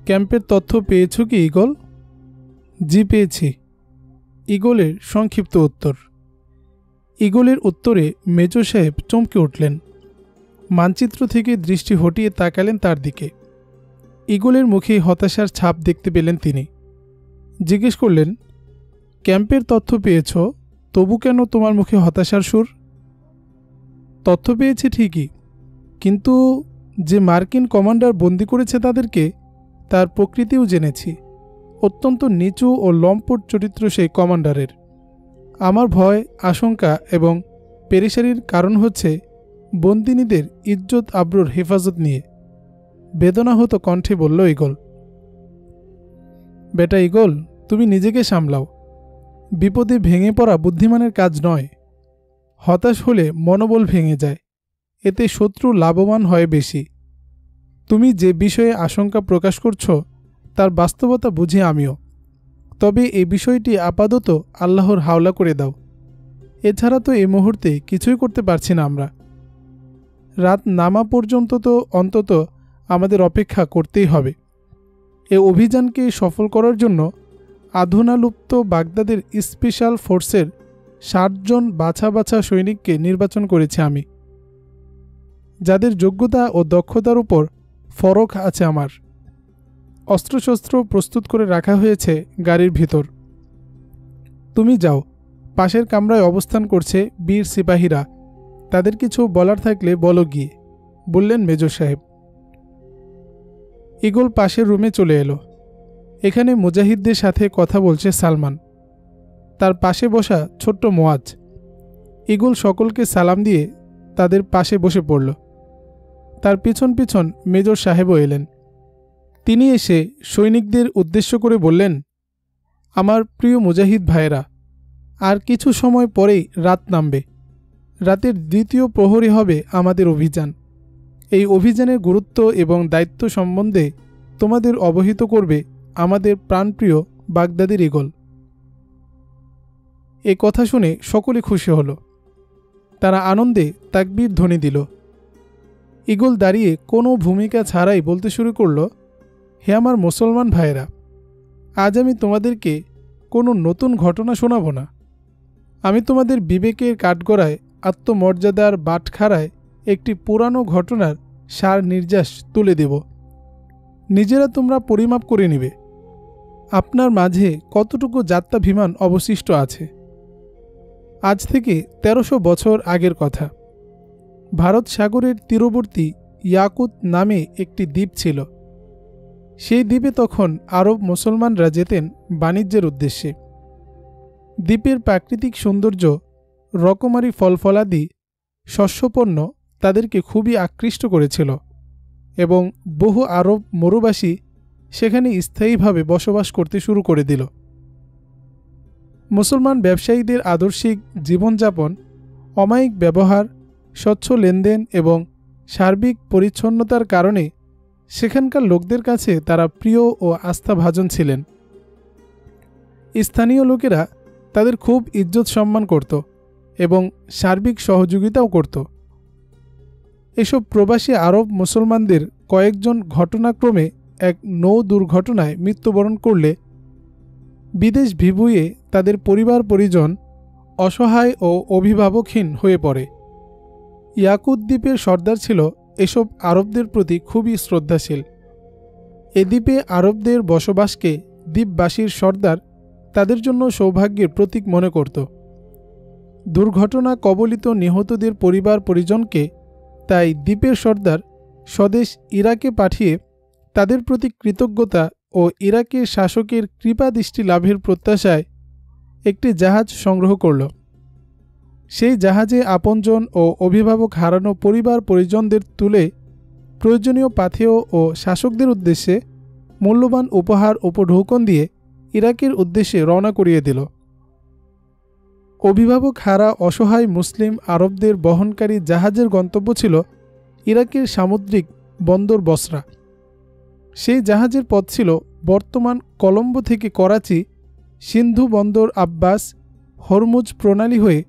ক্যাম্পের তথ্য পেয়েছ কি ঈগল? জি পেয়েছি, ঈগলের সংক্ষিপ্ত উত্তর। ঈগলের উত্তরে মেজর সাহেব চমকে উঠলেন। মানচিত্র থেকে দৃষ্টি হটিয়ে তাকালেন তার দিকে। ঈগলের মুখে হতাশার ছাপ দেখতে পেলেন তিনি। জিজ্ঞেস করলেন, ক্যাম্পের তথ্য পেয়েছ, তবু কেন তোমার মুখে হতাশার সুর? তথ্য পেয়েছি ঠিকই, কিন্তু যে মার্কিন কমান্ডার বন্দি করেছে তাদেরকে, তার প্রকৃতিও জেনেছি। অত্যন্ত নিচু ও লম্পট চরিত্র সেই কমান্ডারের। আমার ভয়, আশঙ্কা এবং পেরেশানির কারণ হচ্ছে বন্দিনীদের ইজ্জত আবরুর হেফাজত নিয়ে, বেদনাহত কণ্ঠে বলল ঈগল। বেটা ঈগল, তুমি নিজেকে সামলাও। বিপদে ভেঙে পড়া বুদ্ধিমানের কাজ নয়। হতাশ হলে মনোবল ভেঙে যায়, এতে শত্রু লাভবান হয় বেশি। তুমি যে বিষয়ে আশঙ্কা প্রকাশ করছ তার বাস্তবতা বুঝি আমিও। তবে এই বিষয়টি আপাতত আল্লাহর হাওলা করে দাও। এছাড়া তো এই মুহূর্তে কিছুই করতে পারছি না আমরা। রাত নামা পর্যন্ত তো অন্তত আমাদের অপেক্ষা করতেই হবে। এ অভিযানকে সফল করার জন্য আধুনালুপ্ত বাগদাদের স্পেশাল ফোর্সের ৬০ জন বাছা বাছা সৈনিককে নির্বাচন করেছি আমি, যাদের যোগ্যতা ও দক্ষতার উপর ফরক আছে আমার। অস্ত্রশস্ত্র প্রস্তুত করে রাখা হয়েছে গাড়ির ভিতর। তুমি যাও, পাশের কামরায় অবস্থান করছে বীর সিপাহীরা, তাদের কিছু বলার থাকলে বলো গিয়ে, বললেন মেজর সাহেব। ঈগল পাশের রুমে চলে এলো। এখানে মুজাহিদদের সাথে কথা বলছে সালমান, তার পাশে বসা ছোট্ট মোয়াজ। ঈগল সকলকে সালাম দিয়ে তাদের পাশে বসে পড়ল। তার পিছন পিছন মেজর সাহেবও এলেন। তিনি এসে সৈনিকদের উদ্দেশ্য করে বললেন, আমার প্রিয় মুজাহিদ ভাইয়েরা, আর কিছু সময় পরেই রাত নামবে। রাতের দ্বিতীয় প্রহরী হবে আমাদের অভিযান। এই অভিযানের গুরুত্ব এবং দায়িত্ব সম্বন্ধে তোমাদের অবহিত করবে আমাদের প্রাণপ্রিয় বাগদাদের ঈগল। এ কথা শুনে সকলে খুশি হল। তারা আনন্দে তাকবীর ধ্বনি দিল। ঈগল দাঁড়িয়ে কোনো ভূমিকা ছাড়াই বলতে শুরু করল, হে আমার মুসলমান ভাইয়েরা, আজ আমি তোমাদেরকে কোনো নতুন ঘটনা শোনাব না। আমি তোমাদের বিবেকের কাঠগড়ায়, আত্মমর্যাদার বাটখারায় একটি পুরানো ঘটনার সার নির্যাস তুলে দেব। নিজেরা তোমরা পরিমাপ করে নিবে আপনার মাঝে কতটুকু যাত্রাভিমান অবশিষ্ট আছে। আজ থেকে ১৩০০ বছর আগের কথা। ভারত সাগরের তীরবর্তী ইয়াকুত নামে একটি দ্বীপ ছিল। সেই দ্বীপে তখন আরব মুসলমানরা যেতেন বাণিজ্যের উদ্দেশ্যে। দ্বীপের প্রাকৃতিক সৌন্দর্য, রকমারি ফলফলাদি, শস্যপণ্য তাদেরকে খুবই আকৃষ্ট করেছিল এবং বহু আরব মরুবাসী সেখানে স্থায়ীভাবে বসবাস করতে শুরু করে দিল। মুসলমান ব্যবসায়ীদের আদর্শিক জীবনযাপন, অমায়িক ব্যবহার, স্বচ্ছ লেনদেন এবং সার্বিক পরিচ্ছন্নতার কারণে সেখানকার লোকদের কাছে তারা প্রিয় ও আস্থাভাজন ছিলেন। স্থানীয় লোকেরা তাদের খুব ইজ্জত সম্মান করত এবং সার্বিক সহযোগিতাও করত। এসব প্রবাসী আরব মুসলমানদের কয়েকজন ঘটনাক্রমে এক নৌ দুর্ঘটনায় মৃত্যুবরণ করলে বিদেশ বিভুঁইয়ে তাদের পরিবার পরিজন অসহায় ও অভিভাবকহীন হয়ে পড়ে। ইয়াকুত দ্বীপের সর্দার ছিল এসব আরবদের প্রতি খুবই শ্রদ্ধাশীল। এ দ্বীপে আরবদের বসবাসকে দ্বীপবাসীর সর্দার তাদের জন্য সৌভাগ্যের প্রতীক মনে করত। দুর্ঘটনা কবলিত নিহতদের পরিবার পরিজনকে তাই দ্বীপের সর্দার স্বদেশ ইরাকে পাঠিয়ে তাদের প্রতি কৃতজ্ঞতা ও ইরাকের শাসকের কৃপাদৃষ্টি লাভের প্রত্যাশায় একটি জাহাজ সংগ্রহ করল। সেই জাহাজে আপনজন ও অভিভাবক হারানো পরিবার পরিজনদের তুলে প্রয়োজনীয় পাথেয় ও শাসকদের উদ্দেশ্যে মূল্যবান উপহার উপঢৌকন দিয়ে ইরাকের উদ্দেশ্যে রওনা করিয়ে দিল। অভিভাবক হারা অসহায় মুসলিম আরবদের বহনকারী জাহাজের গন্তব্য ছিল ইরাকের সামুদ্রিক বন্দর বসরা। সেই জাহাজের পথ ছিল বর্তমান কলম্বো থেকে করাচি, সিন্ধু বন্দর আব্বাস, হরমুজ প্রণালী হয়ে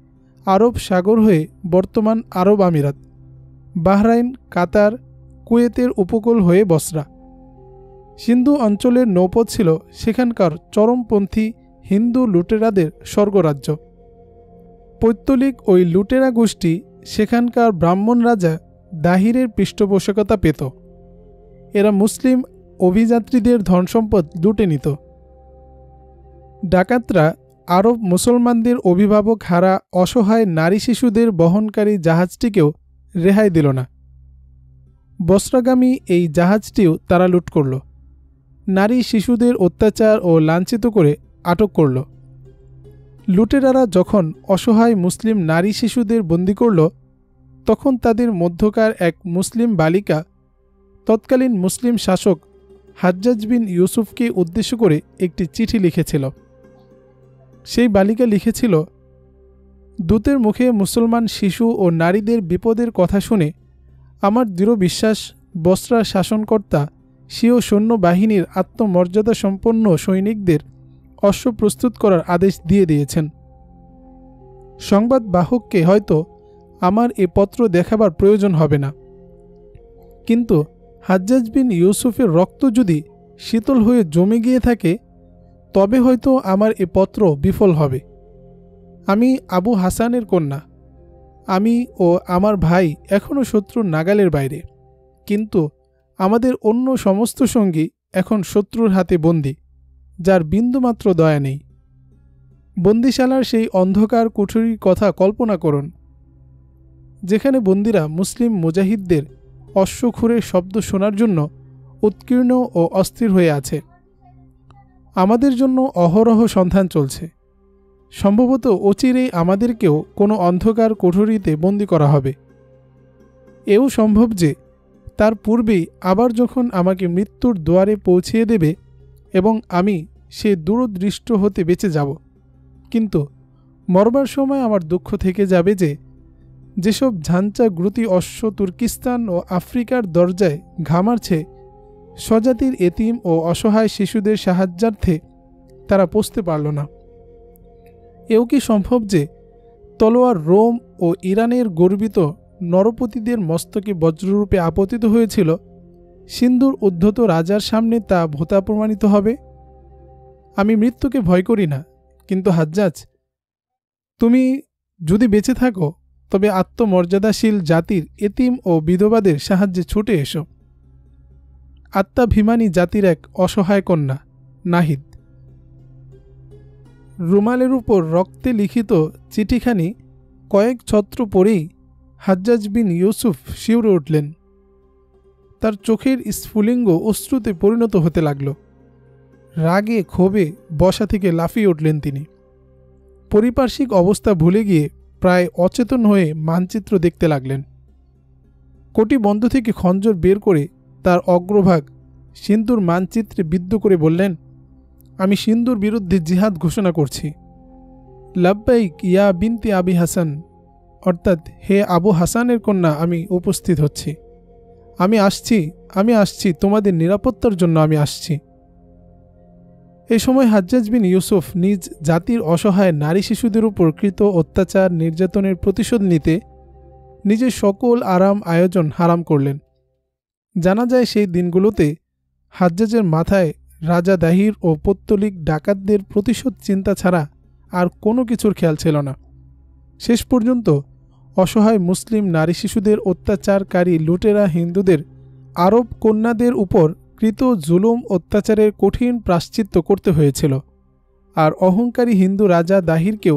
আরব সাগর হয়ে বর্তমান আরব আমিরাত, বাহরাইন, কাতার, কুয়েতের উপকূল হয়ে বসরা। সিন্ধু অঞ্চলের নৌপথ ছিল সেখানকার চরমপন্থী হিন্দু লুটেরাদের স্বর্গরাজ্য। পৈত্তলিক ওই লুটেরা গোষ্ঠী সেখানকার ব্রাহ্মণ রাজা দাহিরের পৃষ্ঠপোষকতা পেত। এরা মুসলিম অভিযাত্রীদের ধনসম্পদ লুটে নিত। ডাকাতরা আরব মুসলমানদের অভিভাবক হারা অসহায় নারী শিশুদের বহনকারী জাহাজটিকেও রেহাই দিল না। বস্ত্রাগামী এই জাহাজটিও তারা লুট করল। নারী শিশুদের অত্যাচার ও লাঞ্ছিত করে আটক করল। লুটেরারা যখন অসহায় মুসলিম নারী শিশুদের বন্দী করল, তখন তাদের মধ্যকার এক মুসলিম বালিকা তৎকালীন মুসলিম শাসক হাজ্জাজ বিন ইউসুফকে উদ্দেশ্য করে একটি চিঠি লিখেছিল। সেই বালিকা লিখেছিল, দূতের মুখে মুসলমান শিশু ও নারীদের বিপদের কথা শুনে আমার দৃঢ় বিশ্বাস বসরার শাসনকর্তা স্বীয় সৈন্যবাহিনীর আত্মমর্যাদা সম্পন্ন সৈনিকদের অশ্ব প্রস্তুত করার আদেশ দিয়ে দিয়েছেন। সংবাদ বাহককে হয়তো আমার এ পত্র দেখাবার প্রয়োজন হবে না, কিন্তু হাজ্জাজ বিন ইউসুফের রক্ত যদি শীতল হয়ে জমে গিয়ে থাকে, তবে হয়তো আমার এ পত্র বিফল হবে। আমি আবু হাসানের কন্যা। আমি ও আমার ভাই এখনও শত্রুর নাগালের বাইরে, কিন্তু আমাদের অন্য সমস্ত সঙ্গী এখন শত্রুর হাতে বন্দী, যার বিন্দুমাত্র দয়া নেই। বন্দিশালার সেই অন্ধকার কুঠুরির কথা কল্পনা করুন, যেখানে বন্দীরা মুসলিম মুজাহিদদের অশ্বক্ষুরের শব্দ শোনার জন্য উৎকীর্ণ ও অস্থির হয়ে আছে। আমাদের জন্য অহরহ সন্ধান চলছে। সম্ভবত অচিরেই আমাদেরকেও কোনো অন্ধকার কুঠুরিতে বন্দী করা হবে। এও সম্ভব যে তার পূর্বেই আবার যখন আমাকে মৃত্যুর দুয়ারে পৌঁছিয়ে দেবে এবং আমি সে দূরদৃষ্ট হতে বেঁচে যাব, কিন্তু মরবার সময় আমার দুঃখ থেকে যাবে যে যেসব ঝাঞ্চা গ্রুতি অশ্ব তুর্কিস্তান ও আফ্রিকার দরজায় ঘামারছে, স্বজাতির এতিম ও অসহায় শিশুদের সাহায্যার্থে তারা পৌঁছতে পারল না। এও কি সম্ভব যে তলোয়ার রোম ও ইরানের গর্বিত নরপতিদের মস্তকে বজ্ররূপে আপতিত হয়েছিল, সিন্ধুর উদ্ধত রাজার সামনে তা ভোতা প্রমাণিত হবে? আমি মৃত্যুকে ভয় করি না, কিন্তু হাজ্জাজ, তুমি যদি বেঁচে থাকো তবে আত্মমর্যাদাশীল জাতির এতিম ও বিধবাদের সাহায্যে ছুটে এসো। আত্মাভিমানী জাতির এক অসহায় কন্যা নাহিদ। রুমালের উপর রক্তে লিখিত চিঠিখানি কয়েক ছত্র পরেই হাজ্জাজ বিন ইউসুফ শিউরে উঠলেন। তার চোখের স্ফুলিঙ্গ অশ্রুতে পরিণত হতে লাগল। রাগে ক্ষোভে বসা থেকে লাফিয়ে উঠলেন তিনি। পারিপার্শ্বিক অবস্থা ভুলে গিয়ে প্রায় অচেতন হয়ে মানচিত্র দেখতে লাগলেন। কোটি বন্ধ থেকে খঞ্জর বের করে তার অগ্রভাগ সিন্ধুর মানচিত্রে বিদ্ধ করে বললেন, আমি সিন্ধুর বিরুদ্ধে জিহাদ ঘোষণা করছি। লাব্বাইক ইয়া বিনতি আবি হাসান, অর্থাৎ হে আবু হাসানের কন্যা, আমি উপস্থিত হচ্ছি। আমি আসছি, তোমাদের নিরাপত্তার জন্য আমি আসছি। এই সময় হাজ্জাজ বিন ইউসুফ নিজ জাতির অসহায় নারী শিশুদের উপর কৃত অত্যাচার নির্যাতনের প্রতিশোধ নিতে নিজের সকল আরাম আয়োজন হারাম করলেন। জানা যায় সেই দিনগুলোতে হাজ্জাজের মাথায় রাজা দাহির ও পৌত্তলিক ডাকাতদের প্রতিশোধ চিন্তা ছাড়া আর কোনো কিছুর খেয়াল ছিল না। শেষ পর্যন্ত অসহায় মুসলিম নারী শিশুদের অত্যাচারকারী লুটেরা হিন্দুদের আরব কন্যাদের উপর কৃত জুলুম অত্যাচারের কঠিন প্রায়শ্চিত্ত করতে হয়েছিল, আর অহংকারী হিন্দু রাজা দাহিরকেও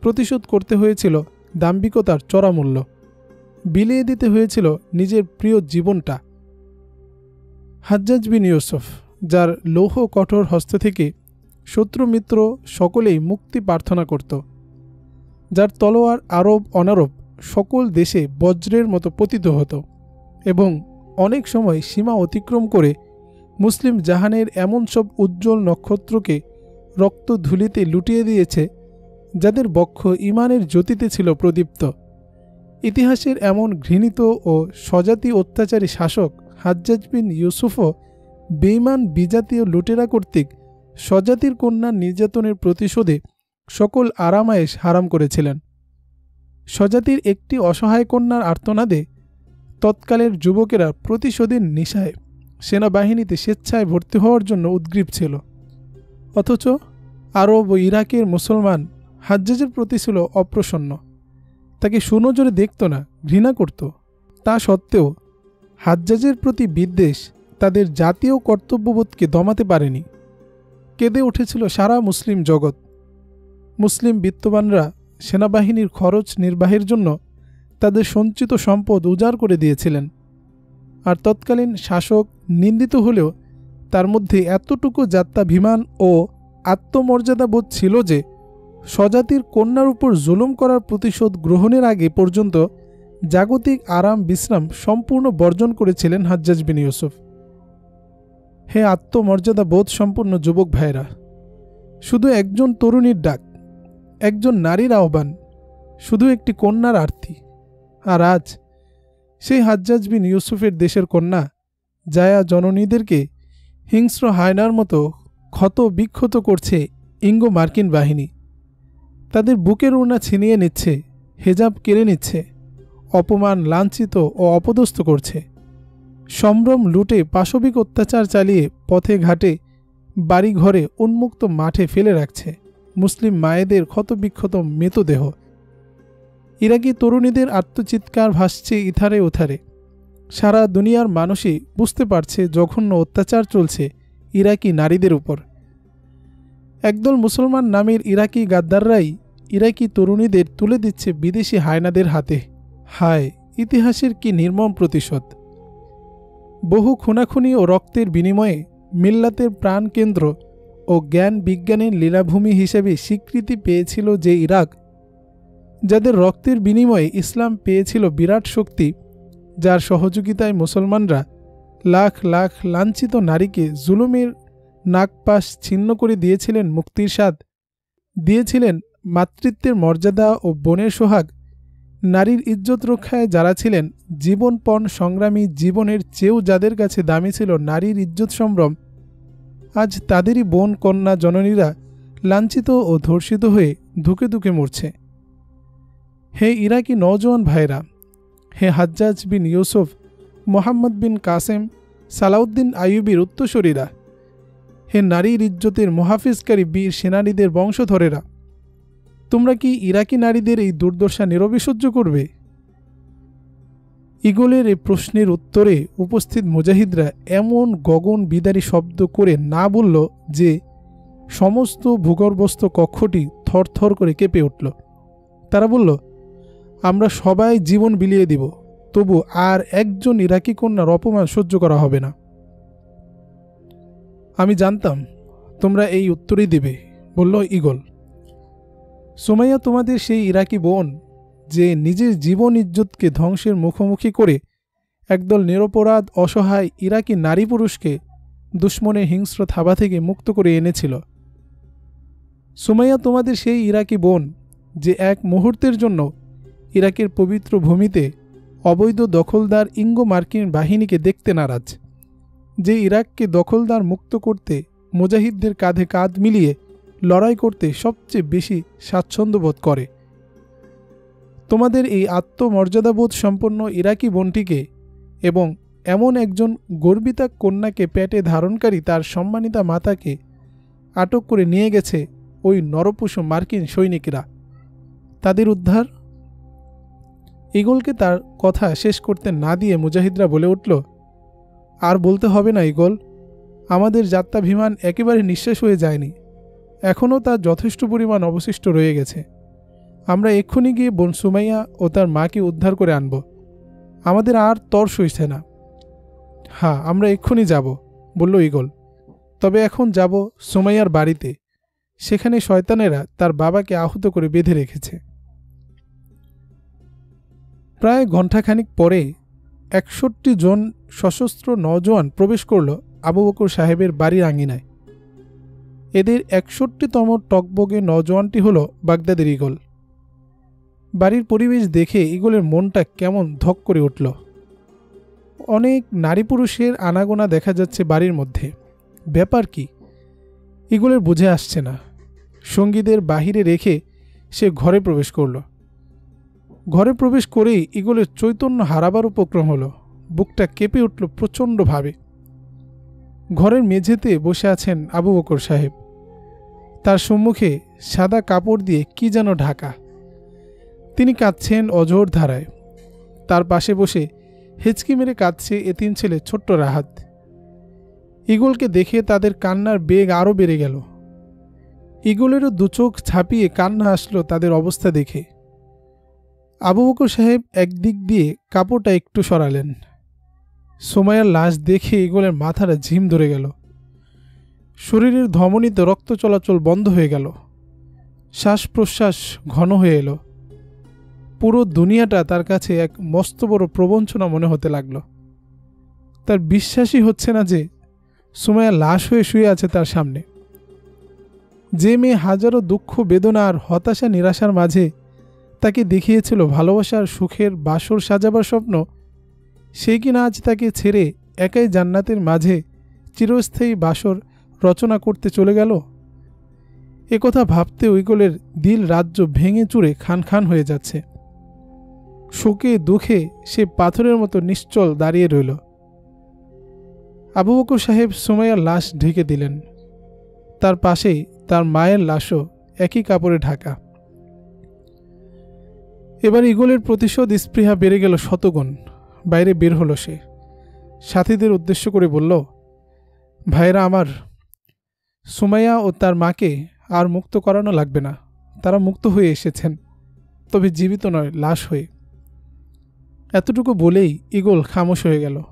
প্রতিশোধ করতে হয়েছিল দাম্ভিকতার চড়া মূল্য। বিলিয়ে দিতে হয়েছিল নিজের প্রিয় জীবনটা। হাজ্জাজ বিন ইউসুফ, যার লৌহ কঠোর হস্ত থেকে শত্রু মিত্র সকলেই মুক্তি প্রার্থনা করত, যার তলোয়ার আরব অনারব সকল দেশে বজ্রের মতো পতিত হতো এবং অনেক সময় সীমা অতিক্রম করে মুসলিম জাহানের এমন সব উজ্জ্বল নক্ষত্রকে রক্ত ধুলিতে লুটিয়ে দিয়েছে যাদের বক্ষ ইমানের জ্যোতিতে ছিল প্রদীপ্ত। ইতিহাসের এমন ঘৃণিত ও স্বজাতি অত্যাচারী শাসক হাজ্জাজ বিন ইউসুফও বেঈমান বিজাতীয় লুটেরা কর্তৃক স্বজাতির কন্যার নির্যাতনের প্রতিশোধে সকল আরামায়েশ হারাম করেছিলেন। স্বজাতির একটি অসহায় কন্যার আর্তনাদে তৎকালের যুবকেরা প্রতিশোধের নিশায় সেনাবাহিনীতে স্বেচ্ছায় ভর্তি হওয়ার জন্য উদ্গ্রীব ছিল। অথচ আরব ও ইরাকের মুসলমান হাজ্জাজের প্রতি ছিল অপ্রসন্ন, তাকে সুনজরে দেখত না, ঘৃণা করত। তা সত্ত্বেও হাজ্জাজের প্রতি বিদ্বেষ তাদের জাতীয় কর্তব্যবোধকে দমাতে পারেনি। কেঁদে উঠেছিল সারা মুসলিম জগৎ। মুসলিম বিত্তবানরা সেনাবাহিনীর খরচ নির্বাহের জন্য তাদের সঞ্চিত সম্পদ উজাড় করে দিয়েছিলেন, আর তৎকালীন শাসক নিন্দিত হলেও তার মধ্যে এতটুকু জাত্যাভিমান ও আত্মমর্যাদাবোধ ছিল যে স্বজাতির কন্যার উপর জুলুম করার প্রতিশোধ গ্রহণের আগে পর্যন্ত জাগতিক আরাম বিশ্রাম সম্পূর্ণ বর্জন করেছিলেন হাজ্জাজ বিন ইউসুফ। হে আত্মমর্যাদা বোধ সম্পন্ন যুবক ভাইরা, শুধু একজন তরুণীর ডাক, একজন নারীর আহ্বান, শুধু একটি কন্যার আরতি, আর আজ সেই হাজ্জাজ বিন ইউসুফের দেশের কন্যা জায়া জননীদেরকে হিংস্র হায়নার মতো ক্ষত বিক্ষত করছে ইঙ্গো মার্কিন বাহিনী। তাদের বুকের ওড়না ছিনিয়ে নিচ্ছে, হেজাব কেড়ে নিচ্ছে, অপমান, লাঞ্ছিত ও অপদস্থ করছে, সম্ভ্রম লুটে পাশবিক অত্যাচার চালিয়ে পথে ঘাটে, বাড়ি ঘরে, উন্মুক্ত মাঠে ফেলে রাখছে মুসলিম মায়েদের ক্ষতবিক্ষত মৃতদেহ। ইরাকি তরুণীদের আত্মচিৎকার ভাসছে ইথারে উথারে। সারা দুনিয়ার মানুষই বুঝতে পারছে জঘন্য অত্যাচার চলছে ইরাকি নারীদের উপর। একদল মুসলমান নামের ইরাকি গাদ্দাররাই ইরাকি তরুণীদের তুলে দিচ্ছে বিদেশি হায়নাদের হাতে। হায়, ইতিহাসের কি নির্মম প্রতিশোধ! বহু খুনাখুনি ও রক্তের বিনিময়ে মিল্লাতের প্রাণকেন্দ্র ও জ্ঞান বিজ্ঞানের লীলাভূমি হিসেবে স্বীকৃতি পেয়েছিল যে ইরাক, যাদের রক্তের বিনিময়ে ইসলাম পেয়েছিল বিরাট শক্তি, যার সহযোগিতায় মুসলমানরা লাখ লাখ লাঞ্ছিত নারীকে জুলুমের নাগপাশ ছিন্ন করে দিয়েছিলেন মুক্তির স্বাদ, দিয়েছিলেন মাতৃত্বের মর্যাদা ও বোনের সোহাগ, নারীর ইজ্জত রক্ষায় যারা ছিলেন জীবনপণ সংগ্রামী, জীবনের চেয়েও যাদের কাছে দামি ছিল নারীর ইজ্জত সম্ভ্রম, আজ তাদেরই বোন কন্যা জননীরা লাঞ্ছিত ও ধর্ষিত হয়ে ধুকে ধুকে মরছে। হে ইরাকি নওজোয়ান ভাইরা, হে হাজ্জাজ বিন ইউসুফ, মোহাম্মদ বিন কাসেম, সালাউদ্দিন আইয়ুবীর উত্তরসূরিরা, হে নারীর ইজ্জতের মহাফিজকারী বীর সেনানীদের বংশধরেরা, তোমরা কি ইরাকি নারীদের এই দুর্দশা নীরবে সহ্য করবে? ইগলের এই প্রশ্নের উত্তরে উপস্থিত মুজাহিদরা এমন গগন বিদারী শব্দ করে না বলল যে সমস্ত ভূগর্ভস্থ কক্ষটি থরথর করে কেঁপে উঠল। তারা বলল, আমরা সবাই জীবন বিলিয়ে দিব, তবু আর একজন ইরাকি কন্যার অপমান সহ্য করা হবে না। আমি জানতাম তোমরা এই উত্তরই দেবে, বলল ইগল। সুমাইয়া তোমাদের সেই ইরাকি বোন যে নিজের জীবন ইজ্জতকে ধ্বংসের মুখোমুখি করে একদল নিরপরাধ অসহায় ইরাকি নারী পুরুষকে দুশ্মনের হিংস্র থাবা থেকে মুক্ত করে এনেছিল। সুমাইয়া তোমাদের সেই ইরাকি বোন যে এক মুহূর্তের জন্য ইরাকের পবিত্র ভূমিতে অবৈধ দখলদার ইঙ্গো মার্কিন বাহিনীকে দেখতে নারাজ, যে ইরাককে দখলদার মুক্ত করতে মুজাহিদদের কাঁধে কাঁধ মিলিয়ে লড়াই করতে সবচেয়ে বেশি স্বাচ্ছন্দ্য বোধ করে। তোমাদের এই আত্মমর্যাদাবোধ সম্পন্ন ইরাকি বোনটিকে এবং এমন একজন গর্বিতা কন্যাকে পেটে ধারণকারী তার সম্মানিতা মাতাকে আটক করে নিয়ে গেছে ওই নরপশু মার্কিন সৈনিকরা। তাদের উদ্ধার। ইগলকে তার কথা শেষ করতে না দিয়ে মুজাহিদরা বলে উঠল, আর বলতে হবে না ইগল, আমাদের যাত্রাভিমান একেবারে নিঃশেষ হয়ে যায়নি, এখনও তার যথেষ্ট পরিমাণ অবশিষ্ট রয়ে গেছে। আমরা এক্ষুনি গিয়ে বোন সুমাইয়া ও তার মাকে উদ্ধার করে আনব। আমাদের আর তর সইছে না। হ্যাঁ, আমরা এক্ষুনি যাব, বলল ইগল। তবে এখন যাব সুমাইয়ার বাড়িতে, সেখানে শয়তানেরা তার বাবাকে আহত করে বেঁধে রেখেছে। প্রায় ঘণ্টাখানিক পরে ৬১ জন সশস্ত্র নওজোয়ান প্রবেশ করল আবু বকর সাহেবের বাড়ির আঙিনায়। এদের ৬১তম টকবগে নওজোয়ানটি হল বাগদাদের ইগল। বাড়ির পরিবেশ দেখে ইগলের মনটা কেমন ধক করে উঠল। অনেক নারী পুরুষের আনাগোনা দেখা যাচ্ছে বাড়ির মধ্যে। ব্যাপার কি ইগলের বুঝে আসছে না। সঙ্গীদের বাহিরে রেখে সে ঘরে প্রবেশ করল। ঘরে প্রবেশ করেই ইগলের চৈতন্য হারাবার উপক্রম হলো। বুকটা কেঁপে উঠল প্রচণ্ডভাবে। ঘরের মেঝেতে বসে আছেন আবু বকর সাহেব। তার সম্মুখে সাদা কাপড় দিয়ে কি যেন ঢাকা। তিনি কাঁদছেন অঝোর ধারায়। তার পাশে বসে হেঁচকি মেরে কাঁদছে এতিম ছেলে ছোট্ট রাহাত। ইগলকে দেখে তাদের কান্নার বেগ আরও বেড়ে গেল। ইগলেরও দুচোখ ছাপিয়ে কান্না আসলো তাদের অবস্থা দেখে। আবু বকর সাহেব একদিক দিয়ে কাপড়টা একটু সরালেন। সুমাইয়ার লাশ দেখে ইগলের মাথাটা ঝিম ধরে গেল। শরীরের ধমনীতে রক্ত চলাচল বন্ধ হয়ে গেল। শ্বাস প্রশ্বাস ঘন হয়ে এলো। পুরো দুনিয়াটা তার কাছে এক মস্ত বড় প্রবঞ্চনা মনে হতে লাগলো। তার বিশ্বাসই হচ্ছে না যে সুমাইয়া লাশ হয়ে শুয়ে আছে তার সামনে। যে মেয়ে হাজারো দুঃখ বেদনা আর হতাশা নিরাশার মাঝে তাকে দেখিয়েছিল ভালোবাসার সুখের বাসর সাজাবার স্বপ্ন, সেই কিনা আজ তাকে ছেড়ে একাই জান্নাতের মাঝে চিরস্থায়ী বাসর রচনা করতে চলে গেল। একথা ভাবতে ইগলের দিল রাজ্য ভেঙে চুরে খান খান হয়ে যাচ্ছে। শোকে দুঃখে সে পাথরের মতো নিশ্চল দাঁড়িয়ে রইল। আবু বকর সাহেব সুমাইয়ার লাশ ঢেকে দিলেন। তার পাশেই তার মায়ের লাশও একই কাপড়ে ঢাকা। এবার ইগলের প্রতিশোধ স্পৃহা বেড়ে গেল শতগুণ। বাইরে বের হলো সে। সাথীদের উদ্দেশ্য করে বলল, ভাইরা আমার, সুমাইয়া ও তার মাকে আর মুক্ত করানো লাগবে না। তারা মুক্ত হয়ে এসেছেন, তবে জীবিত নয়, লাশ হয়ে। এতটুকু বলেই ইগল খামোশ হয়ে গেল।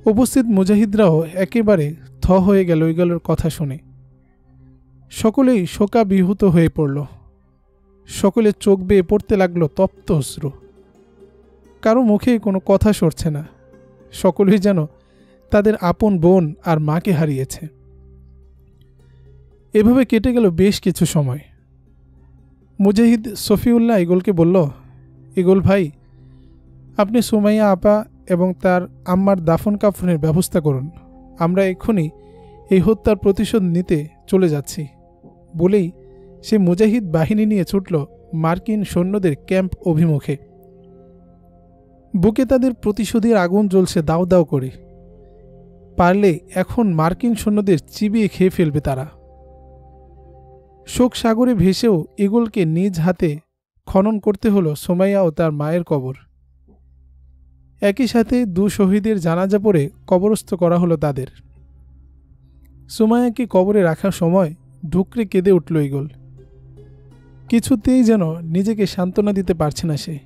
উপস্থিত মুজাহিদরাও একেবারে থ হয়ে গেল ইগলের কথা শুনে। সকলেই শোকাবিহূত হয়ে পড়ল। সকলে চোখ বেয়ে পড়তে লাগলো তপ্ত অশ্রু। কারো মুখে কোনো কথা সরছে না। সকলেই যেন তাদের আপন বোন আর মাকে হারিয়েছে। এভাবে কেটে গেল বেশ কিছু সময়। মুজাহিদ সফিউল্লাহ ইগলকে বলল, ইগল ভাই, আপনি সুমাইয়া আপা এবং তার আম্মার দাফন কাফনের ব্যবস্থা করুন। আমরা এক্ষুনি এই হত্যার প্রতিশোধ নিতে চলে যাচ্ছি। বলেই সে মুজাহিদ বাহিনী নিয়ে ছুটল মার্কিন সৈন্যদের ক্যাম্প অভিমুখে। বুকে তাদের প্রতিশোধের আগুন জ্বলছে দাউ দাউ করে। পারলে এখন মার্কিন সৈন্যদের চিবিয়ে খেয়ে ফেলবে তারা। শোক সাগরে ভেসেও ইগলকে নিজ হাতে খনন করতে হলো সুমাইয়া ও তার মায়ের কবর। একই সাথে দু শহীদের জানাজা পড়ে কবরস্থ করা হলো তাদের। সুমাইয়াকে কবরে রাখার সময় ঢুকরে কেঁদে উঠল ইগল। কিছুতেই যেন নিজেকে সান্ত্বনা দিতে পারছে না সে।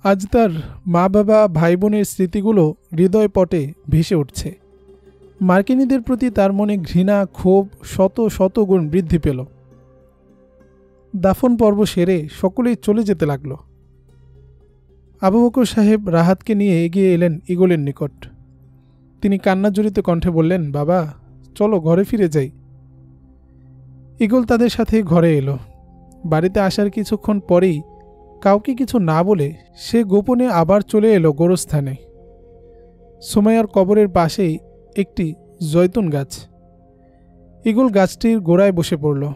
আজ তার মা বাবা ভাই বোনের স্মৃতিগুলো হৃদয় পটে ভেসে উঠছে। মার্কিনীদের প্রতি তার মনে ঘৃণা ক্ষোভ শত শত গুণ বৃদ্ধি পেল। দাফন পর্ব সেরে সকলেই চলে যেতে লাগল। আবু বকর সাহেব রাহাতকে নিয়ে এগিয়ে এলেন ইগলের নিকট। তিনি কান্নাজড়িত কণ্ঠে বললেন, বাবা, চলো ঘরে ফিরে যাই। ইগল তাদের সাথে ঘরে এলো। বাড়িতে আসার কিছুক্ষণ পরেই কাউকে কিছু না বলে সে গোপনে আবার চলে এলো গোরস্থানে। সুমাইয়ার কবরের পাশেই একটি জয়তুন গাছ। ইগল গাছটির গোড়ায় বসে পড়ল।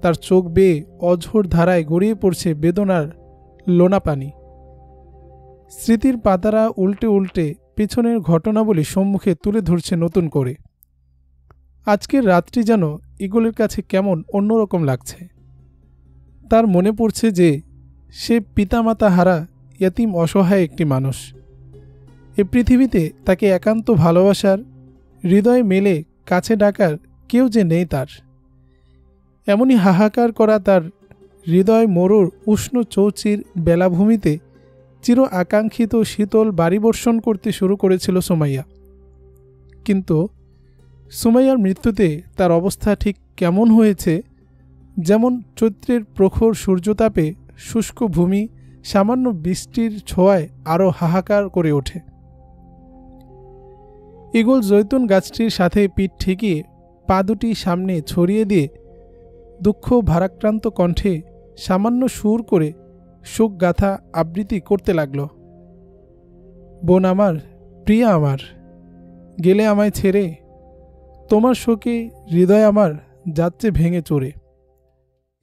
তার চোখ বেয়ে অঝোর ধারায় গড়িয়ে পড়ছে বেদনার লোনা পানি। স্মৃতির পাতারা উল্টে উল্টে পেছনের ঘটনাবলী সম্মুখে তুলে ধরছে নতুন করে। আজকের রাতটি যেন ইগলের কাছে কেমন অন্যরকম লাগছে। তার মনে পড়ছে যে সে পিতামাতা হারা ইয়াতিম অসহায় একটি মানুষ। এ পৃথিবীতে তাকে একান্ত ভালোবাসার, হৃদয় মেলে কাছে ডাকার কেউ যে নেই তার। এমনই হাহাকার করা তার হৃদয় মরুর উষ্ণ চৌচির বেলাভূমিতে চির আকাঙ্ক্ষিত শীতল বাড়ি বর্ষণ করতে শুরু করেছিল সুমাইয়া। কিন্তু সুমাইয়ার মৃত্যুতে তার অবস্থা ঠিক কেমন হয়েছে, যেমন চৈত্রের প্রখর সূর্যতাপে শুষ্ক ভূমি সামান্য বৃষ্টির ছোঁয়ায় আরও হাহাকার করে ওঠে। ইগল জৈতুন গাছটির সাথে পিঠ ঠেকিয়ে পা দুটি সামনে ছড়িয়ে দিয়ে দুঃখ ভারাক্রান্ত কণ্ঠে সামান্য সুর করে শোক গাথা আবৃত্তি করতে লাগল। বোন আমার, প্রিয়া আমার, গেলে আমায় ছেড়ে, তোমার শোকে হৃদয় আমার যাচ্ছে ভেঙে চড়ে।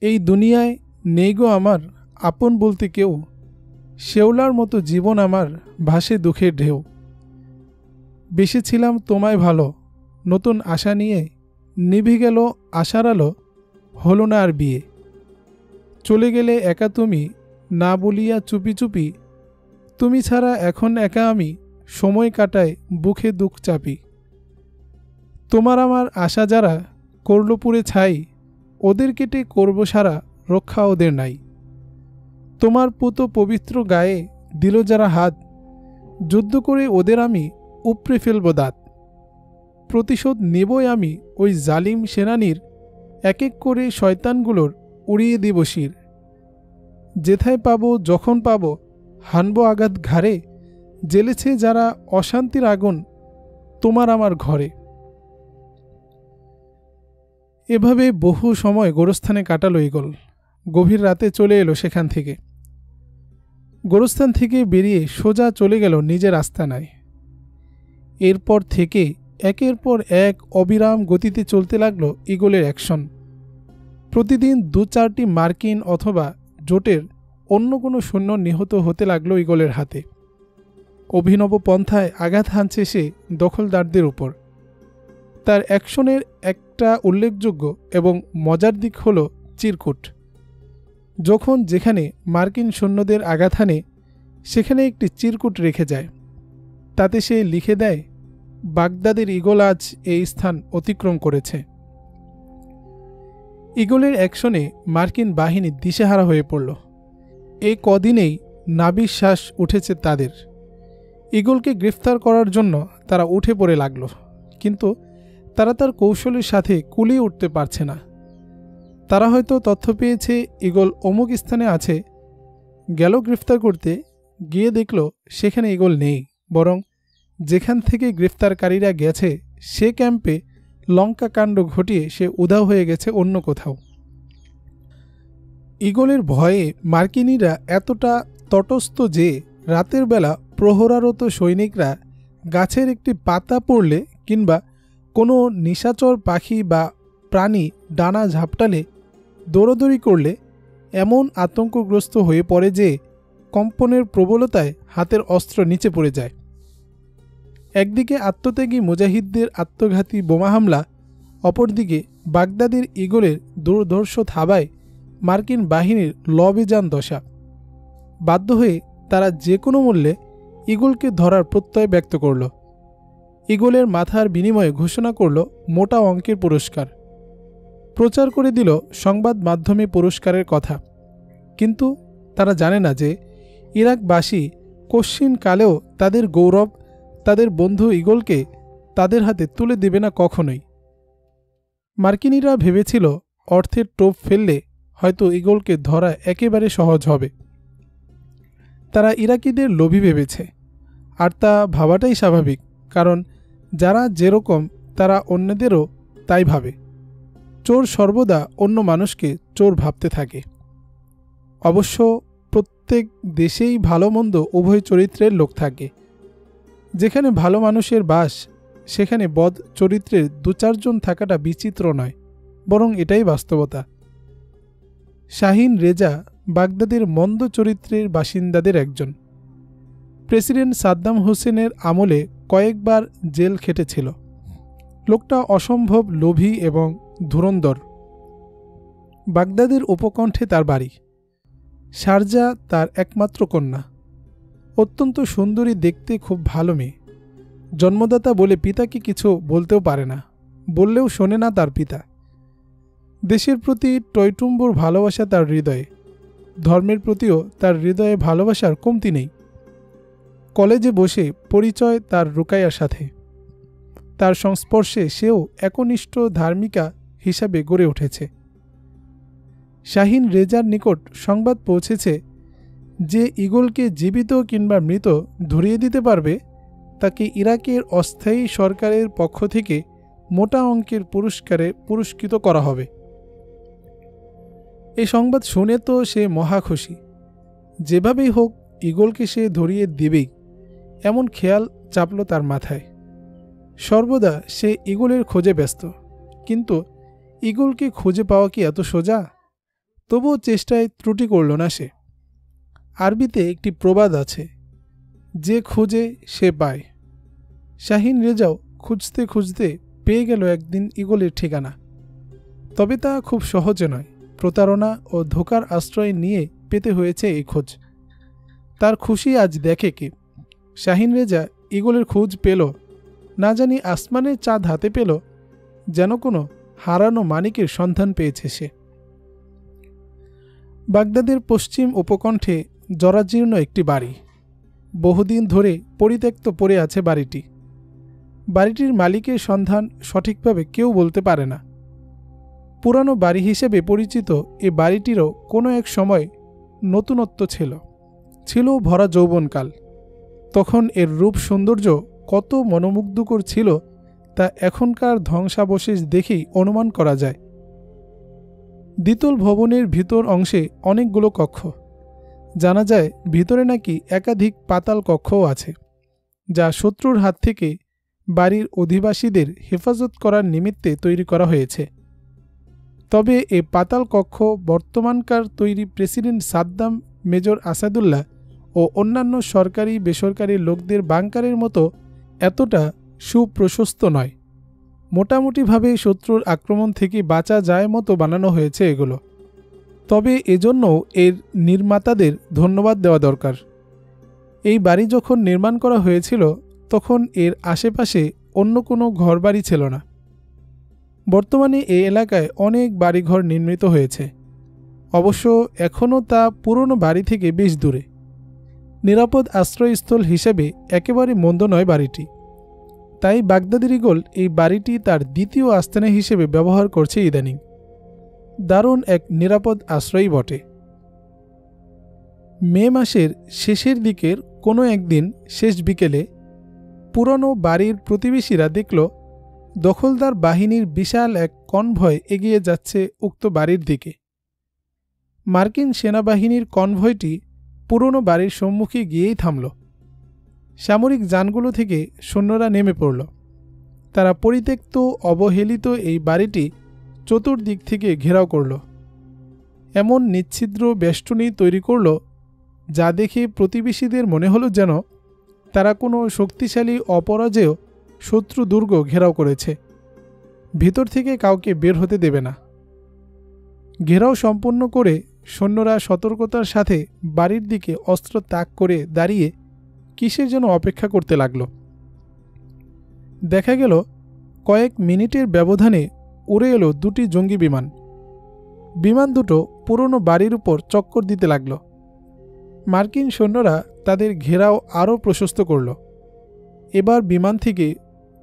এই দুনিয়ায় নেই গো আমার আপন বলতে কেউ, শেওলার মতো জীবন আমার ভাসে দুঃখের ঢেউ। বেসেছিলাম তোমায় ভালো, নতুন আশা নিয়ে নিভে গেল আশার আলো, হলো না আর বিয়ে। চলে গেলে একা তুমি, না বলিয়া চুপি চুপি, তুমি ছাড়া এখন একা আমি, সময় কাটায় বুকে দুঃখ চাপি। তোমার আমার আশা যারা করল পুরে ছাই, ওদের কেটে করব সারা, রক্ষা ওদের নাই। তোমার পুত পবিত্র গায়ে দিল যারা হাত, যুদ্ধ করে ওদের আমি উপড়ে ফেলব দাঁত। প্রতিশোধ নেবই আমি ওই জালিম সেনানীর, এক এক করে শয়তানগুলোর উড়িয়ে দিব শির। যেথায় পাবো যখন পাবো হানব আঘাত ঘাড়ে, জ্বেলেছে যারা অশান্তির আগুন তোমার আমার ঘরে। এভাবে বহু সময় গোরস্থানে কাটালো ঈগল। গভীর রাতে চলে এলো সেখান থেকে। গোরস্থান থেকে বেরিয়ে সোজা চলে গেল নিজের আস্তানায়। এরপর থেকে একের পর এক অবিরাম গতিতে চলতে লাগলো ঈগলের অ্যাকশন। প্রতিদিন 2-4টি মার্কিন অথবা জোটের অন্য কোনো সৈন্য নিহত হতে লাগলো ঈগলের হাতে। অভিনব পন্থায় আঘাত হানছে সে দখলদারদের উপর। তার অ্যাকশনের একটা উল্লেখযোগ্য এবং মজার দিক হল চিরকুট। যখন যেখানে মার্কিন সৈন্যদের আঘাত হানে সেখানে একটি চিরকুট রেখে যায়। তাতে সে লিখে দেয়, বাগদাদের ঈগল আজ এই স্থান অতিক্রম করেছে। ঈগলের অ্যাকশনে মার্কিন বাহিনী দিশেহারা হয়ে পড়ল। এই কদিনেই নাবিশ্বাস উঠেছে তাদের। ঈগলকে গ্রেফতার করার জন্য তারা উঠে পড়ে লাগল, কিন্তু তারা তার কৌশলের সাথে কুলিয়ে উঠতে পারছে না। তারা হয়তো তথ্য পেয়েছে ঈগল অমুক স্থানে আছে, গেল গ্রেফতার করতে, গিয়ে দেখল সেখানে ঈগল নেই, বরং যেখান থেকে গ্রেফতারকারীরা গেছে সে ক্যাম্পে লঙ্কা কাণ্ড ঘটিয়ে সে উধাও হয়ে গেছে অন্য কোথাও। ঈগলের ভয়ে মার্কিনীরা এতটা তটস্থ যে রাতের বেলা প্রহরারত সৈনিকরা গাছের একটি পাতা পড়লে কিংবা কোনো নিশাচর পাখি বা প্রাণী ডানা ঝাপটালে দৌড়াদৌড়ি করলে এমন আতঙ্কগ্রস্ত হয়ে পড়ে যে কম্পনের প্রবলতায় হাতের অস্ত্র নিচে পড়ে যায়। একদিকে আত্মত্যাগী মুজাহিদদের আত্মঘাতী বোমা হামলা, অপরদিকে বাগদাদের ঈগলের দুর্ধর্ষ থাবায় মার্কিন বাহিনীর লবেজান দশা। বাধ্য হয়ে তারা যে কোনো মূল্যে ঈগলকে ধরার প্রত্যয় ব্যক্ত করল। ঈগলের মাথার বিনিময়ে ঘোষণা করল মোটা অঙ্কের পুরস্কার। প্রচার করে দিল সংবাদ মাধ্যমে পুরস্কারের কথা। কিন্তু তারা জানে না যে ইরাকবাসী কশ্চিনকালেও তাদের গৌরব, তাদের বন্ধু ঈগলকে তাদের হাতে তুলে দেবে না কখনোই। মার্কিনীরা ভেবেছিল অর্থের টোপ ফেললে হয়তো ঈগলকে ধরা একেবারে সহজ হবে। তারা ইরাকিদের লোভী ভেবেছে, আর তা ভাবাটাই স্বাভাবিক, কারণ যারা যেরকম তারা অন্যদেরও তাই ভাবে। চোর সর্বদা অন্য মানুষকে চোর ভাবতে থাকে। অবশ্য প্রত্যেক দেশেই ভালো মন্দ উভয় চরিত্রের লোক থাকে। যেখানে ভালো মানুষের বাস সেখানে বদ চরিত্রের 2-4 জন থাকাটা বিচিত্র নয়, বরং এটাই বাস্তবতা। শাহিন রেজা বাগদাদের মন্দ চরিত্রের বাসিন্দাদের একজন। প্রেসিডেন্ট সাদ্দাম হোসেনের আমলে কয়েকবার জেল খেটেছিল। লোকটা অসম্ভব লোভী এবং ধুরন্ধর। বাগদাদের উপকণ্ঠে তার বাড়ি। শারজা তার একমাত্র কন্যা। অত্যন্ত সুন্দরী, দেখতে খুব ভালো মেয়ে। জন্মদাতা বলে পিতাকে কিছু বলতেও পারে না, বললেও শোনে না তার পিতা। দেশের প্রতি টইটুম্বুর ভালোবাসা তার হৃদয়ে। ধর্মের প্রতিও তার হৃদয়ে ভালোবাসার কমতি নেই। কলেজে বসে পরিচয় তার রুকাইয়ার সাথে। তার সংস্পর্শে সেও একনিষ্ঠ ধার্মিকা হিসাবে গড়ে উঠেছে। শাহিন রেজার নিকট সংবাদ পৌঁছেছে যে ঈগলকে জীবিত কিংবা মৃত ধরিয়ে দিতে পারবে তাকে ইরাকের অস্থায়ী সরকারের পক্ষ থেকে মোটা অঙ্কের পুরস্কারে পুরস্কৃত করা হবে। এই সংবাদ শুনে তো সে মহা খুশি। যেভাবেই হোক ঈগলকে সে ধরিয়ে দেবেই, এমন খেয়াল চাপল তার মাথায়। সর্বদা সে ঈগলের খোঁজে ব্যস্ত, কিন্তু ঈগলকে খুঁজে পাওয়া কি এত সোজা? তবুও চেষ্টায় ত্রুটি করল না সে। আরবিতে একটি প্রবাদ আছে, যে খুঁজে সে পায়। শাহিন রেজাও খুঁজতে খুঁজতে পেয়ে গেল একদিন ঈগলের ঠিকানা। তবে তা খুব সহজে নয়, প্রতারণা ও ধোঁকার আশ্রয় নিয়ে পেতে হয়েছে এই খোঁজ। তার খুশি আজ দেখে কি, শাহিন রেজা ঈগলের খোঁজ পেল, না জানি আসমানের চাঁদ হাতে পেল, যেন কোনো হারানো মানিকের সন্ধান পেয়েছে সে। বাগদাদের পশ্চিম উপকণ্ঠে জরাজীর্ণ একটি বাড়ি। বহুদিন ধরে পরিত্যক্ত পড়ে আছে বাড়িটি। বাড়িটির মালিকের সন্ধান সঠিকভাবে কেউ বলতে পারে না। পুরানো বাড়ি হিসেবে পরিচিত এ বাড়িটিরও কোনো এক সময় নতুনত্ব ছিল ভরা যৌবনকাল। তখন এর রূপ সৌন্দর্য কত মনোমুগ্ধকর ছিল তা এখনকার ধ্বংসাবশেষ দেখেই অনুমান করা যায়। দ্বিতল ভবনের ভিতর অংশে অনেকগুলো কক্ষ। জানা যায় ভিতরে নাকি একাধিক পাতাল কক্ষও আছে, যা শত্রুর হাত থেকে বাড়ির অধিবাসীদের হেফাজত করার নিমিত্তে তৈরি করা হয়েছে। তবে এ পাতাল কক্ষ বর্তমানকার তৈরি প্রেসিডেন্ট সাদ্দাম, মেজর আসাদুল্লাহ ও অন্যান্য সরকারি বেসরকারি লোকদের বাংকারের মতো এতটা সুপ্রশস্ত নয়। মোটামুটিভাবে শত্রুর আক্রমণ থেকে বাঁচা যায় মতো বানানো হয়েছে এগুলো। তবে এজন্যও এর নির্মাতাদের ধন্যবাদ দেওয়া দরকার। এই বাড়ি যখন নির্মাণ করা হয়েছিল তখন এর আশেপাশে অন্য কোনো ঘরবাড়ি ছিল না। বর্তমানে এই এলাকায় অনেক বাড়িঘর নির্মিত হয়েছে। অবশ্য এখনও তা পুরনো বাড়ি থেকে বেশ দূরে। নিরাপদ আশ্রয়স্থল হিসেবে একেবারে মন্দ নয় বাড়িটি। তাই বাগদাদের ঈগল এই বাড়িটি তার দ্বিতীয় আস্তানা হিসেবে ব্যবহার করছে ইদানিং। দারুণ এক নিরাপদ আশ্রয়ই বটে। মে মাসের শেষের দিকের কোনো একদিন শেষ বিকেলে পুরনো বাড়ির প্রতিবেশীরা দেখল দখলদার বাহিনীর বিশাল এক কনভয় এগিয়ে যাচ্ছে উক্ত বাড়ির দিকে। মার্কিন সেনাবাহিনীর কনভয়টি পুরনো বাড়ির সম্মুখে গিয়েই থামল। সামরিক যানগুলো থেকে সৈন্যরা নেমে পড়ল। তারা পরিত্যক্ত অবহেলিত এই বাড়িটি চতুর্দিক থেকে ঘেরাও করল। এমন নিচ্ছিদ্র বেষ্টনী তৈরি করল যা দেখে প্রতিবেশীদের মনে হলো যেন তারা কোনো শক্তিশালী অপরাজেয় শত্রু দুর্গ ঘেরাও করেছে, ভিতর থেকে কাউকে বের হতে দেবে না। ঘেরাও সম্পন্ন করে সৈন্যরা সতর্কতার সাথে বাড়ির দিকে অস্ত্র তাক করে দাঁড়িয়ে কিসের জন্য অপেক্ষা করতে লাগল। দেখা গেল কয়েক মিনিটের ব্যবধানে উড়ে এলো দুটি জঙ্গি বিমান। বিমান দুটো পুরনো বাড়ির উপর চক্কর দিতে লাগল। মার্কিন সৈন্যরা তাদের ঘেরাও আরও প্রশস্ত করল। এবার বিমান থেকে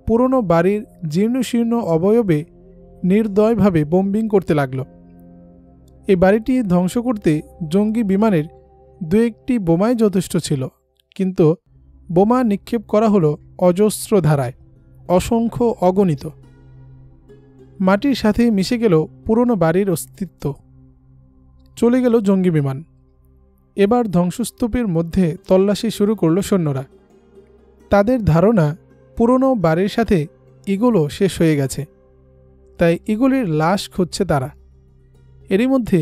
পুরনো বাড়ির জীর্ণশীর্ণ অবয়বে নির্দয়ভাবে বোম্বিং করতে লাগল। এই বাড়িটি ধ্বংস করতে জঙ্গি বিমানের দু একটি বোমাই যথেষ্ট ছিল, কিন্তু বোমা নিক্ষেপ করা হলো অজস্র ধারায়, অসংখ্য অগণিত। মাটির সাথে মিশে গেল পুরনো বাড়ির অস্তিত্ব। চলে গেল জঙ্গি বিমান। এবার ধ্বংসস্তূপের মধ্যে তল্লাশি শুরু করল সৈন্যরা। তাদের ধারণা পুরনো বাড়ির সাথে ঈগলও শেষ হয়ে গেছে, তাই ঈগলের লাশ খুঁজছে তারা। এরই মধ্যে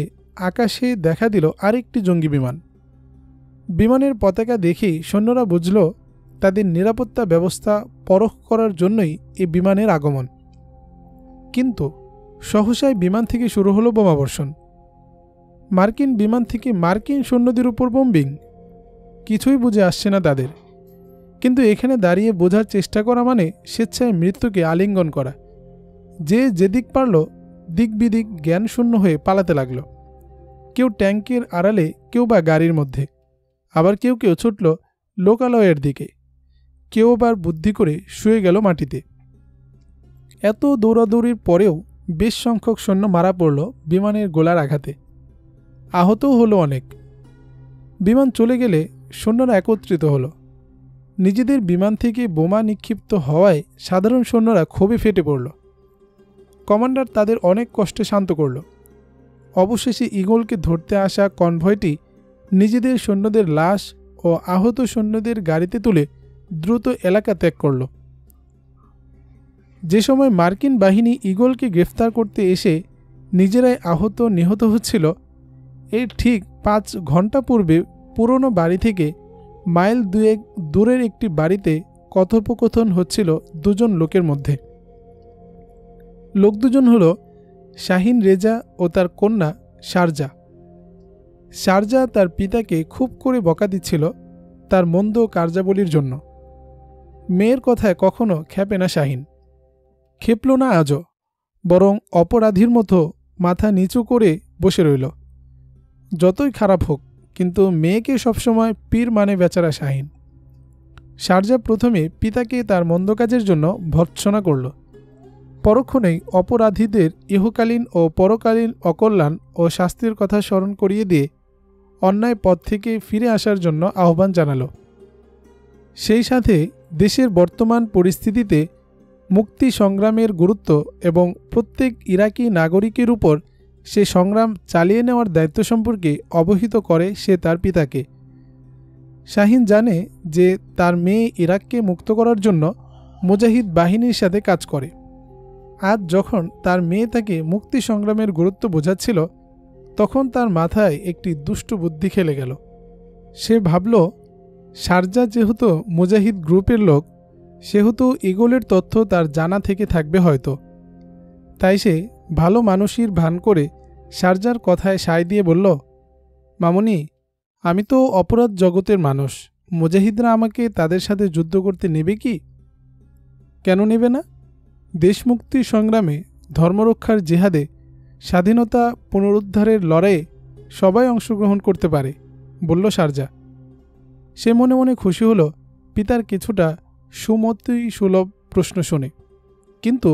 আকাশে দেখা দিল আরেকটি জঙ্গি বিমান। বিমানের পতাকা দেখেই সৈন্যরা বুঝল তাদের নিরাপত্তা ব্যবস্থা পরখ করার জন্যই এই বিমানের আগমন। কিন্তু সহসাই বিমান থেকে শুরু হলো বোমাবর্ষণ। মার্কিন বিমান থেকে মার্কিন সৈন্যদের উপর বোম্বিং। কিছুই বুঝে আসছে না তাদের। কিন্তু এখানে দাঁড়িয়ে বোঝার চেষ্টা করা মানে স্বেচ্ছায় মৃত্যুকে আলিঙ্গন করা। যে যেদিক পারল দিক বিদিক জ্ঞানশূন্য হয়ে পালাতে লাগল। কেউ ট্যাঙ্কের আড়ালে, কেউ বা গাড়ির মধ্যে, আবার কেউ কেউ ছুটল লোকালয়ের দিকে। কেউ আবার বুদ্ধি করে শুয়ে গেল মাটিতে। এত দৌড়াদৌড়ির পরেও বেশ সংখ্যক সৈন্য মারা পড়ল বিমানের গোলার আঘাতে। আহতও হলো অনেক। বিমান চলে গেলে সৈন্যরা একত্রিত হলো। নিজেদের বিমান থেকে বোমা নিক্ষিপ্ত হওয়ায় সাধারণ সৈন্যরা ক্ষোভে ফেটে পড়ল। কমান্ডার তাদের অনেক কষ্টে শান্ত করল। অবশেষে ঈগলকে ধরতে আসা কনভয়টি নিজেদের সৈন্যদের লাশ ও আহত সৈন্যদের গাড়িতে তুলে দ্রুত এলাকা ত্যাগ করল। যে সময় মার্কিন বাহিনী ঈগলকে গ্রেফতার করতে এসে নিজেরাই আহত নিহত হচ্ছিল, এর ঠিক 5 ঘন্টা পূর্বে পুরনো বাড়ি থেকে মাইল 2 দূরের একটি বাড়িতে কথোপকথন হচ্ছিল দুজন লোকের মধ্যে। লোক দুজন হল শাহিন রেজা ও তার কন্যা শারজা। শারজা তার পিতাকে খুব করে বকা দিচ্ছিল তার মন্দ কার্যাবলীর জন্য। মেয়ের কথায় কখনো খেপে না শাহিন, খেপল না আজও, বরং অপরাধীর মতো মাথা নিচু করে বসে রইল। যতই খারাপ হোক, কিন্তু মেয়েকে সবসময় পীর মানে বেচারা শাহিন। শারজা প্রথমে পিতাকে তার মন্দ কাজের জন্য ভর্ৎসনা করল। পরক্ষণেই অপরাধীদের ইহকালীন ও পরকালীন অকল্যাণ ও শাস্তির কথা স্মরণ করিয়ে দিয়ে অন্যায় পথ থেকে ফিরে আসার জন্য আহ্বান জানাল। সেই সাথে দেশের বর্তমান পরিস্থিতিতে মুক্তি সংগ্রামের গুরুত্ব এবং প্রত্যেক ইরাকি নাগরিকের উপর সে সংগ্রাম চালিয়ে নেওয়ার দায়িত্ব সম্পর্কে অবহিত করে সে তার পিতাকে। শাহিন জানে যে তার মেয়ে ইরাককে মুক্ত করার জন্য মুজাহিদ বাহিনীর সাথে কাজ করে। আজ যখন তার মেয়ে তাকে মুক্তি সংগ্রামের গুরুত্ব বোঝাচ্ছিল, তখন তার মাথায় একটি দুষ্ট বুদ্ধি খেলে গেল। সে ভাবল, শারজা যেহেতু মুজাহিদ গ্রুপের লোক, সেহেতু ঈগলের তথ্য তার জানা থেকে থাকবে হয়তো। তাই সে ভালো মানুষের ভান করে শারজার কথায় সায় দিয়ে বলল, মামুনি, আমি তো অপরাধ জগতের মানুষ, মুজাহিদরা আমাকে তাদের সাথে যুদ্ধ করতে নেবে কি? কেন নেবে না? দেশমুক্তি সংগ্রামে, ধর্মরক্ষার জিহাদে, স্বাধীনতা পুনরুদ্ধারের লড়াইয়ে সবাই অংশগ্রহণ করতে পারে, বলল শারজা। সে মনে মনে খুশি হল পিতার কিছুটা সুমতি সুলভ প্রশ্ন শুনে। কিন্তু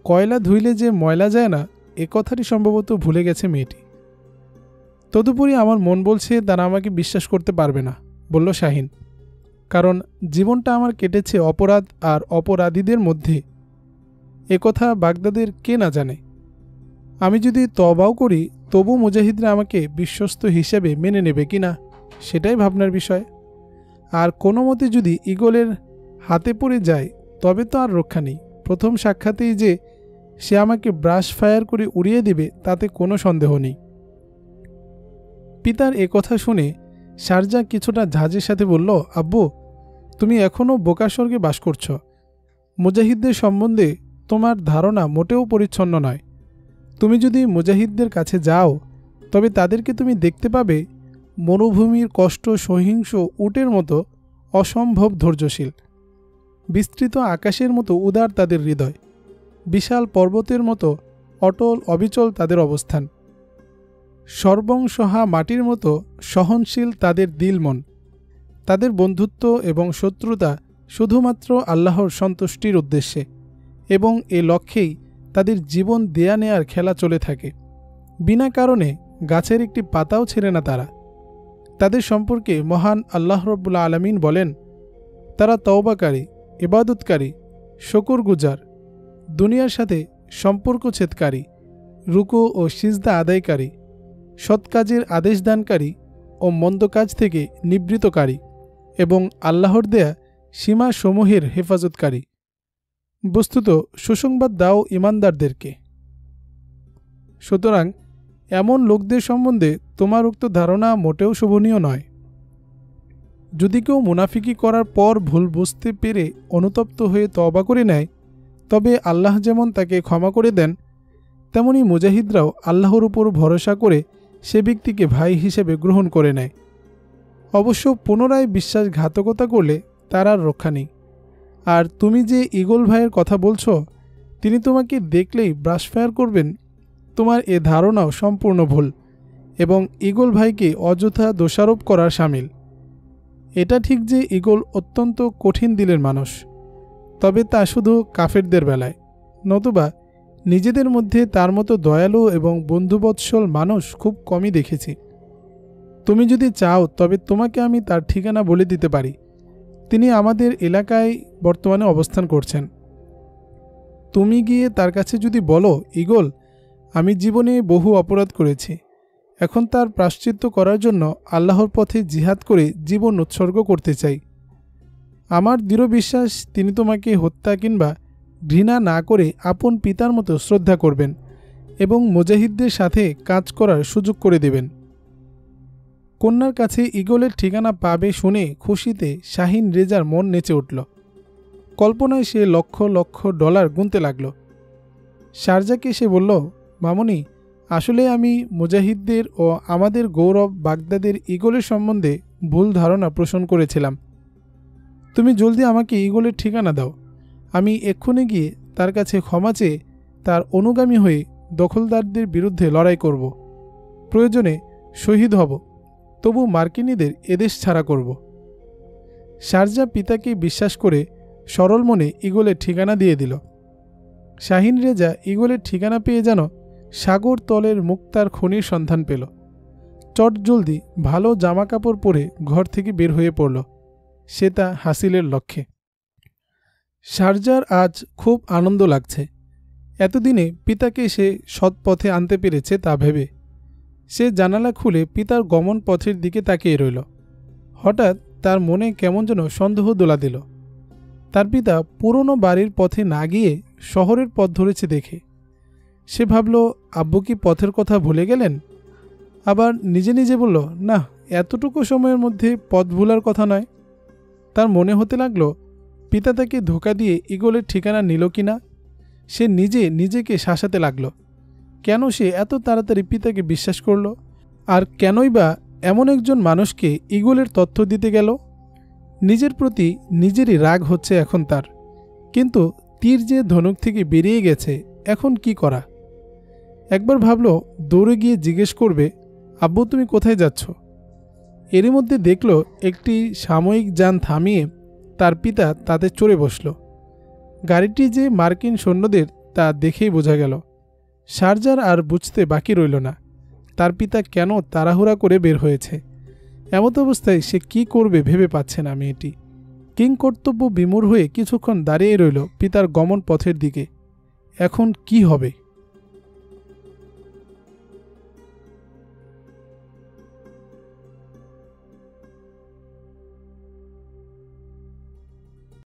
কয়লা ধুইলে যে ময়লা যায় না, এ কথাটি সম্ভবত ভুলে গেছে মেয়েটি। তদুপরি আমার মন বলছে তারা আমাকে বিশ্বাস করতে পারবে না, বলল শাহিন। কারণ জীবনটা আমার কেটেছে অপরাধ আর অপরাধীদের মধ্যে, একথা বাগদাদের কে না জানে। আমি যদি তওবাও করি, তবু মুজাহিদরা আমাকে বিশ্বস্ত হিসেবে মেনে নেবে কিনা, সেটাই ভাবনার বিষয়। আর কোনো মতে যদি ঈগলের হাতে পড়ে যায়, তবে তো আর রক্ষা নেই। প্রথম সাক্ষাতেই যে সে আমাকে ব্রাশ ফায়ার করে উড়িয়ে দিবে, তাতে কোনো সন্দেহ নেই। পিতার কথা শুনে শারজা কিছুটা ঝাঁজের সাথে বলল, আব্বু, তুমি এখনও বোকা স্বর্গে বাস করছ। মুজাহিদদের সম্বন্ধে তোমার ধারণা মোটেও পরিচ্ছন্ন নয়। তুমি যদি মুজাহিদদের কাছে যাও, তবে তাদেরকে তুমি দেখতে পাবে মরুভূমির কষ্ট সহিংস উটের মতো অসম্ভব ধৈর্যশীল। বিস্তৃত আকাশের মতো উদার তাদের হৃদয়, বিশাল পর্বতের মতো অটল অবিচল তাদের অবস্থান, সর্বংসহা মাটির মতো সহনশীল তাদের দিল মন। তাদের বন্ধুত্ব এবং শত্রুতা শুধুমাত্র আল্লাহর সন্তুষ্টির উদ্দেশ্যে, এবং এ লক্ষ্যেই তাদের জীবন দেয়া নেয়ার খেলা চলে থাকে। বিনা কারণে গাছের একটি পাতাও ছেড়ে না তারা। তাদের সম্পর্কে মহান আল্লাহ রব্বুল আলামিন বলেন, তারা তওবাকারী, ইবাদতকারী, শুকরগুজার, দুনিয়ার সাথে সম্পর্কচ্ছেদকারী, রুকু ও সিজদা আদায়কারী, সৎ কাজের আদেশদানকারী ও মন্দ কাজ থেকে নিবৃতকারী, এবং আল্লাহর দেয়া সীমাসমূহের হেফাজতকারী। বস্তুত সুসংবাদ দাও ইমানদারদেরকে। সুতরাং এমন লোকদের সম্বন্ধে তোমার উক্ত ধারণা মোটেও শোভনীয় নয়। যদি কেউ মুনাফিকি করার পর ভুল বুঝতে পেরে অনুতপ্ত হয়ে তওবা করে নেয়, তবে আল্লাহ যেমন তাকে ক্ষমা করে দেন, তেমনি মুজাহিদরাও আল্লাহর উপর ভরসা করে সে ব্যক্তিকে ভাই হিসেবে গ্রহণ করে নেয়। অবশ্য পুনরায় বিশ্বাসঘাতকতা করলে তার আর রক্ষা নেই। আর তুমি যে ঈগল ভাইয়ের কথা বলছো, তিনি তোমাকে দেখলেই ব্রাশ ফায়ার করবেন, তোমার এ ধারণাও সম্পূর্ণ ভুল এবং ঈগল ভাইকে অযথা দোষারোপ করার শামিল। এটা ঠিক যে ঈগল অত্যন্ত কঠিন দিলের মানুষ, তবে তা শুধু কাফেরদের বেলায়, নতুবা নিজেদের মধ্যে তার মতো দয়ালু এবং বন্ধুবৎসল মানুষ খুব কমই দেখেছি। তুমি যদি চাও তবে তোমাকে আমি তার ঠিকানা বলে দিতে পারি। তিনি আমাদের এলাকায় বর্তমানে অবস্থান করছেন। তুমি গিয়ে তার কাছে যদি বলো, ঈগল, আমি জীবনে বহু অপরাধ করেছি, এখন তার প্রায়শ্চিত্ত করার জন্য আল্লাহর পথে জিহাদ করে জীবন উৎসর্গ করতে চাই। আমার দৃঢ় বিশ্বাস তিনি তোমাকে হত্যা কিংবা ঘৃণা না করে আপন পিতার মতো শ্রদ্ধা করবেন এবং মুজাহিদদের সাথে কাজ করার সুযোগ করে দেবেন। কন্যার কাছে ঈগলের ঠিকানা পাবে শুনে খুশিতে শাহিন রেজার মন নেচে উঠল। কল্পনায় সে লক্ষ লক্ষ ডলার গুনতে লাগল। শারজাকে সে বলল, মামুনি, আসলে আমি মুজাহিদদের ও আমাদের গৌরব বাগদাদের ঈগলের সম্বন্ধে ভুল ধারণা পোষণ করেছিলাম। তুমি জলদি আমাকে ঈগলের ঠিকানা দাও। আমি এক্ষুনি গিয়ে তার কাছে ক্ষমা চেয়ে তার অনুগামী হয়ে দখলদারদের বিরুদ্ধে লড়াই করব। প্রয়োজনে শহীদ হব, তবু মার্কিনীদের এদেশ ছাড়া করব। শারজা পিতাকে বিশ্বাস করে সরল মনে ঈগলের ঠিকানা দিয়ে দিল। শাহিন রেজা ঈগলের ঠিকানা পেয়ে যেন সাগর তলের মুক্তার খনির সন্ধান পেল। চট জলদি ভালো জামা কাপড় পরে ঘর থেকে বের হয়ে পড়ল সে তা হাসিলের লক্ষ্যে। শারজার আজ খুব আনন্দ লাগছে। এতদিনে পিতাকে সে সৎ পথে আনতে পেরেছে তা ভেবে সে জানালা খুলে পিতার গমন পথের দিকে তাকিয়ে রইল। হঠাৎ তার মনে কেমন যেন সন্দেহ দোলা দিল। তার পিতা পুরনো বাড়ির পথে না গিয়ে শহরের পথ ধরেছে দেখে সে ভাবল, আব্বু কি পথের কথা ভুলে গেলেন? আবার নিজে নিজে বলল, না, এতটুকু সময়ের মধ্যে পথ ভুলার কথা নয়। তার মনে হতে লাগল পিতা তাকে ধোঁকা দিয়ে ঈগলের ঠিকানা নিল কিনা। সে নিজে নিজেকে শাসাতে লাগল, কেন সে এত তাড়াতাড়ি পিতাকে বিশ্বাস করল, আর কেনই বা এমন একজন মানুষকে ঈগলের তথ্য দিতে গেল। নিজের প্রতি নিজেরই রাগ হচ্ছে এখন তার। কিন্তু তীর যে ধনুক থেকে বেরিয়ে গেছে, এখন কি করা? একবার ভাবল দৌড়ে গিয়ে জিজ্ঞেস করবে, আব্বু তুমি কোথায় যাচ্ছ? এরই মধ্যে দেখল একটি সাময়িক যান থামিয়ে তার পিতা তাতে চড়ে বসল। গাড়িটি যে মার্কিন সৈন্যদের তা দেখেই বোঝা গেল। শারজার আর বুঝতে বাকি রইল না তার পিতা কেন তাড়াহুড়া করে বের হয়েছে। এমত অবস্থায় সে কি করবে ভেবে পাচ্ছে না মেয়েটি। কিংকর্তব্য বিমূঢ় হয়ে কিছুক্ষণ দাঁড়িয়ে রইল পিতার গমন পথের দিকে। এখন কি হবে?